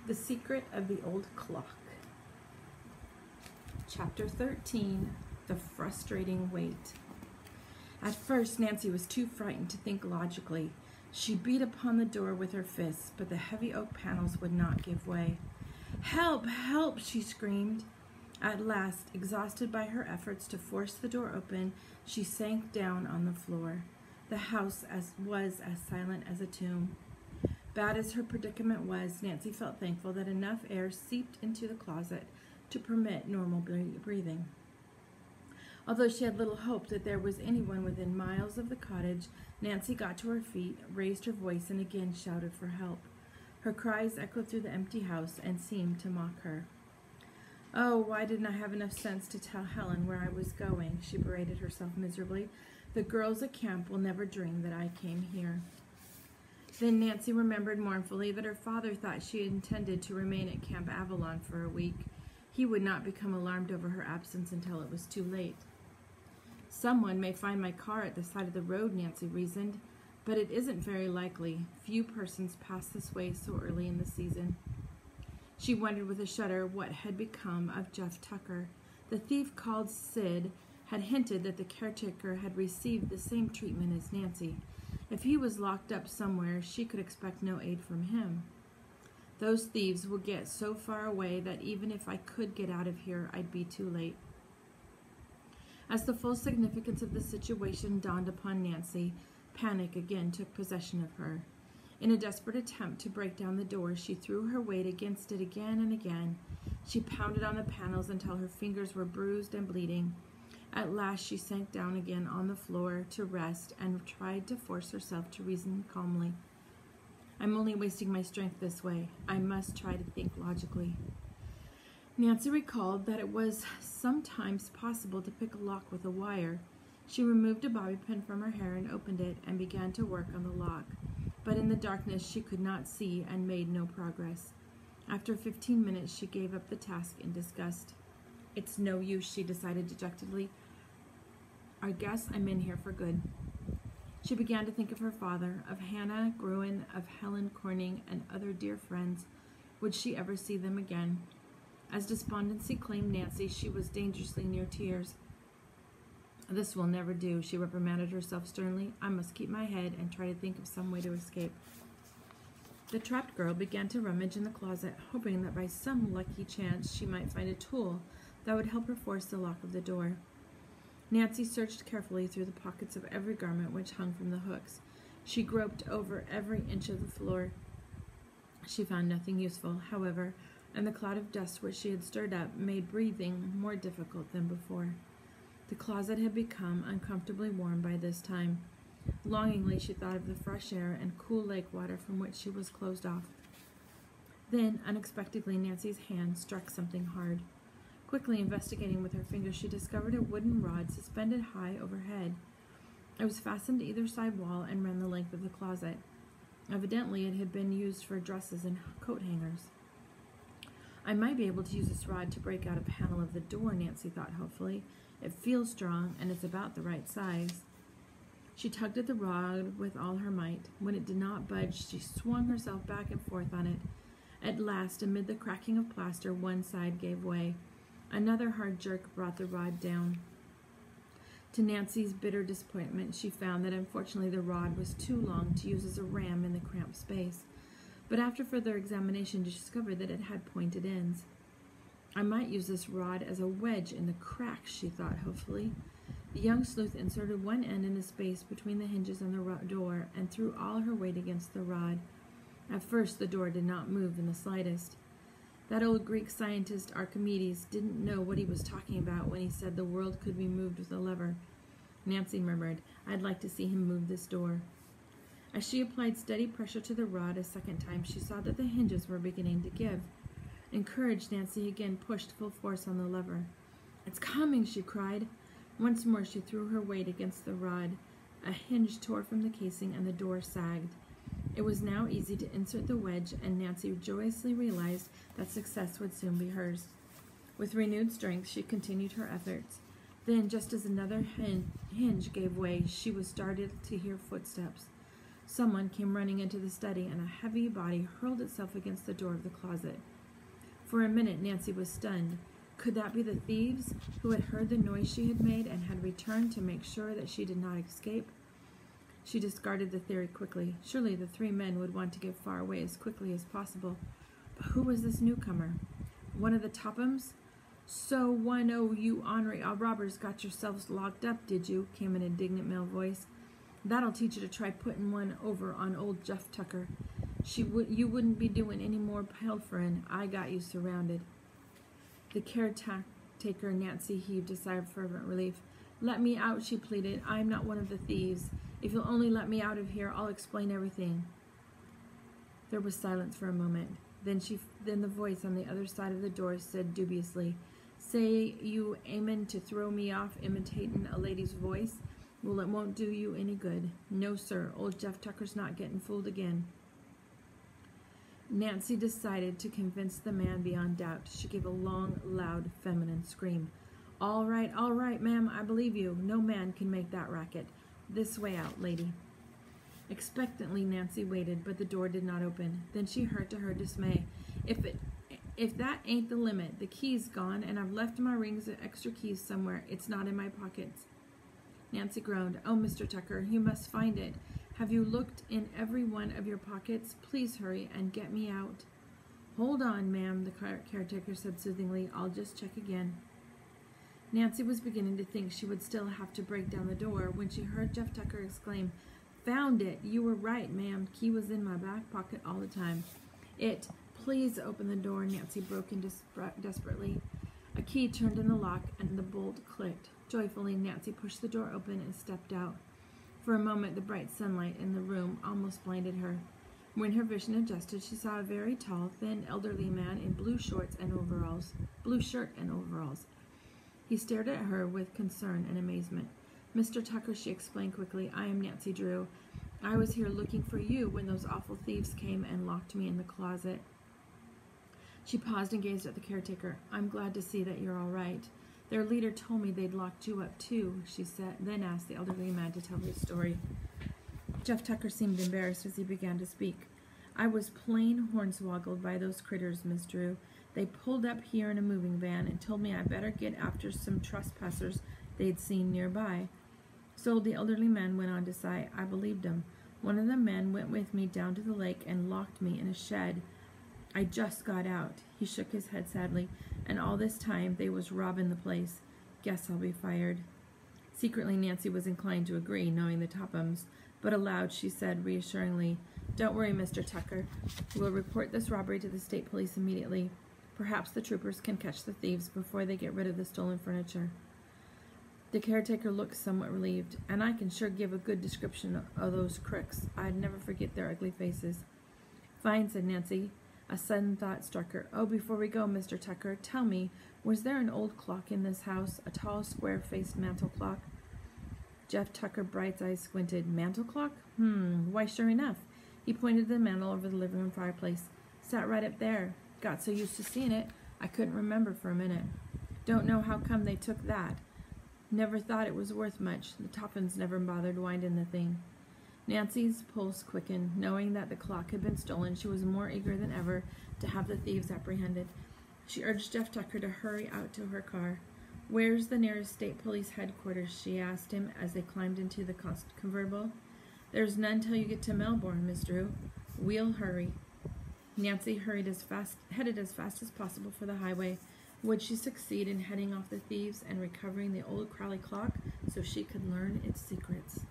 The Secret of the Old Clock. Chapter 13, The Frustrating Wait. At first, Nancy was too frightened to think logically. She beat upon the door with her fists, but the heavy oak panels would not give way. "Help! Help!" she screamed. At last, exhausted by her efforts to force the door open, she sank down on the floor. The house was as silent as a tomb. Bad as her predicament was, Nancy felt thankful that enough air seeped into the closet to permit normal breathing. Although she had little hope that there was anyone within miles of the cottage, Nancy got to her feet, raised her voice, and again shouted for help. Her cries echoed through the empty house and seemed to mock her. "Oh, why didn't I have enough sense to tell Helen where I was going?" she berated herself miserably. "The girls at camp will never dream that I came here." Then Nancy remembered mournfully that her father thought she intended to remain at Camp Avalon for a week. He would not become alarmed over her absence until it was too late. "Someone may find my car at the side of the road," Nancy reasoned, "but it isn't very likely. Few persons pass this way so early in the season." She wondered with a shudder what had become of Jeff Tucker. The thief called Sid had hinted that the caretaker had received the same treatment as Nancy. If he was locked up somewhere, she could expect no aid from him. "Those thieves will get so far away that even if I could get out of here, I'd be too late." As the full significance of the situation dawned upon Nancy, panic again took possession of her. In a desperate attempt to break down the door, she threw her weight against it again and again. She pounded on the panels until her fingers were bruised and bleeding. At last she sank down again on the floor to rest and tried to force herself to reason calmly. "I'm only wasting my strength this way. I must try to think logically." Nancy recalled that it was sometimes possible to pick a lock with a wire. She removed a bobby pin from her hair and opened it and began to work on the lock. But in the darkness she could not see and made no progress. After 15 minutes she gave up the task in disgust. "It's no use," she decided dejectedly. "I guess I'm in here for good." She began to think of her father, of Hannah Gruen, of Helen Corning, and other dear friends. Would she ever see them again? As despondency claimed Nancy, she was dangerously near tears. "This will never do," she reprimanded herself sternly. "I must keep my head and try to think of some way to escape." The trapped girl began to rummage in the closet, hoping that by some lucky chance she might find a tool that would help her force the lock of the door. Nancy searched carefully through the pockets of every garment which hung from the hooks. She groped over every inch of the floor. She found nothing useful, however, and the cloud of dust which she had stirred up made breathing more difficult than before. The closet had become uncomfortably warm by this time. Longingly she thought of the fresh air and cool lake water from which she was closed off. Then, unexpectedly, Nancy's hand struck something hard. Quickly investigating with her fingers, she discovered a wooden rod suspended high overhead. It was fastened to either side wall and ran the length of the closet. Evidently, it had been used for dresses and coat hangers. "I might be able to use this rod to break out a panel of the door," Nancy thought hopefully. "It feels strong, and it's about the right size." She tugged at the rod with all her might. When it did not budge, she swung herself back and forth on it. At last, amid the cracking of plaster, one side gave way. Another hard jerk brought the rod down. To Nancy's bitter disappointment, she found that unfortunately the rod was too long to use as a ram in the cramped space. But after further examination, she discovered that it had pointed ends. "I might use this rod as a wedge in the crack," she thought hopefully. The young sleuth inserted one end in the space between the hinges and the door and threw all her weight against the rod. At first the door did not move in the slightest. That old Greek scientist Archimedes didn't know what he was talking about when he said the world could be moved with a lever. Nancy murmured, "I'd like to see him move this door." As she applied steady pressure to the rod a second time, she saw that the hinges were beginning to give. Encouraged, Nancy again pushed full force on the lever. "It's coming!" she cried. Once more she threw her weight against the rod. A hinge tore from the casing and the door sagged. It was now easy to insert the wedge, and Nancy joyously realized that success would soon be hers. With renewed strength, she continued her efforts. Then, just as another hinge gave way, she was startled to hear footsteps. Someone came running into the study, and a heavy body hurled itself against the door of the closet. For a minute, Nancy was stunned. Could that be the thieves who had heard the noise she had made and had returned to make sure that she did not escape? She discarded the theory quickly. Surely the three men would want to get far away as quickly as possible. But who was this newcomer? One of the Tophams? "So one o' you ornery robbers got yourselves locked up, did you?" came an indignant male voice. "That'll teach you to try putting one over on old Jeff Tucker. You wouldn't be doing any more pilfering. I got you surrounded." The caretaker, Nancy, heaved a sigh of fervent relief. "Let me out," she pleaded. "I'm not one of the thieves. If you'll only let me out of here, I'll explain everything." There was silence for a moment. Then the voice on the other side of the door said dubiously, "Say you aimin' to throw me off imitatin' a lady's voice? Well, it won't do you any good. No, sir, old Jeff Tucker's not getting fooled again." Nancy decided to convince the man beyond doubt. She gave a long, loud, feminine scream. All right, ma'am, I believe you. No man can make that racket. This way out, lady." Expectantly, Nancy waited, but the door did not open. Then she heard to her dismay, If that ain't the limit. The key's gone, and I've left my rings and extra keys somewhere. It's not in my pockets." Nancy groaned. "Oh, Mr. Tucker, you must find it. Have you looked in every one of your pockets? Please hurry and get me out." "Hold on, ma'am," the caretaker said soothingly. "I'll just check again." Nancy was beginning to think she would still have to break down the door when she heard Jeff Tucker exclaim, "Found it! You were right, ma'am. Key was in my back pocket all the time." Please open the door," Nancy broke in desperately. A key turned in the lock, and the bolt clicked. Joyfully, Nancy pushed the door open and stepped out. For a moment, the bright sunlight in the room almost blinded her. When her vision adjusted, she saw a very tall, thin, elderly man in blue shirt and overalls. He stared at her with concern and amazement. "Mr. Tucker," she explained quickly, "I am Nancy Drew. I was here looking for you when those awful thieves came and locked me in the closet." She paused and gazed at the caretaker. "I'm glad to see that you're all right. Their leader told me they'd locked you up too," she said, then asked the elderly man to tell his story. Jeff Tucker seemed embarrassed as he began to speak. "I was plain hornswoggled by those critters, Miss Drew. They pulled up here in a moving van and told me I better get after some trespassers they'd seen nearby." So the elderly man went on to say, "I believed him. One of the men went with me down to the lake and locked me in a shed. I just got out." He shook his head sadly. "And all this time they was robbing the place. Guess I'll be fired." Secretly, Nancy was inclined to agree, knowing the Tophams, but aloud she said reassuringly, "Don't worry, Mr. Tucker. We'll report this robbery to the state police immediately. Perhaps the troopers can catch the thieves before they get rid of the stolen furniture." The caretaker looked somewhat relieved. "And I can sure give a good description of those crooks. I'd never forget their ugly faces." "Fine," said Nancy. A sudden thought struck her. "Oh, before we go, Mr. Tucker, tell me, was there an old clock in this house, a tall, square-faced mantel clock?" Jeff Tucker Bright's eyes squinted. "Mantel clock? Why, sure enough." He pointed to the mantel over the living room fireplace. "Sat right up there. Got so used to seeing it, I couldn't remember for a minute. Don't know how come they took that. Never thought it was worth much. The Tophams never bothered winding the thing." Nancy's pulse quickened. Knowing that the clock had been stolen, she was more eager than ever to have the thieves apprehended. She urged Jeff Tucker to hurry out to her car. "Where's the nearest state police headquarters?" she asked him as they climbed into the convertible. "There's none till you get to Melbourne, Miss Drew." "We'll hurry." Nancy headed as fast as possible for the highway. Would she succeed in heading off the thieves and recovering the old Crowley clock so she could learn its secrets?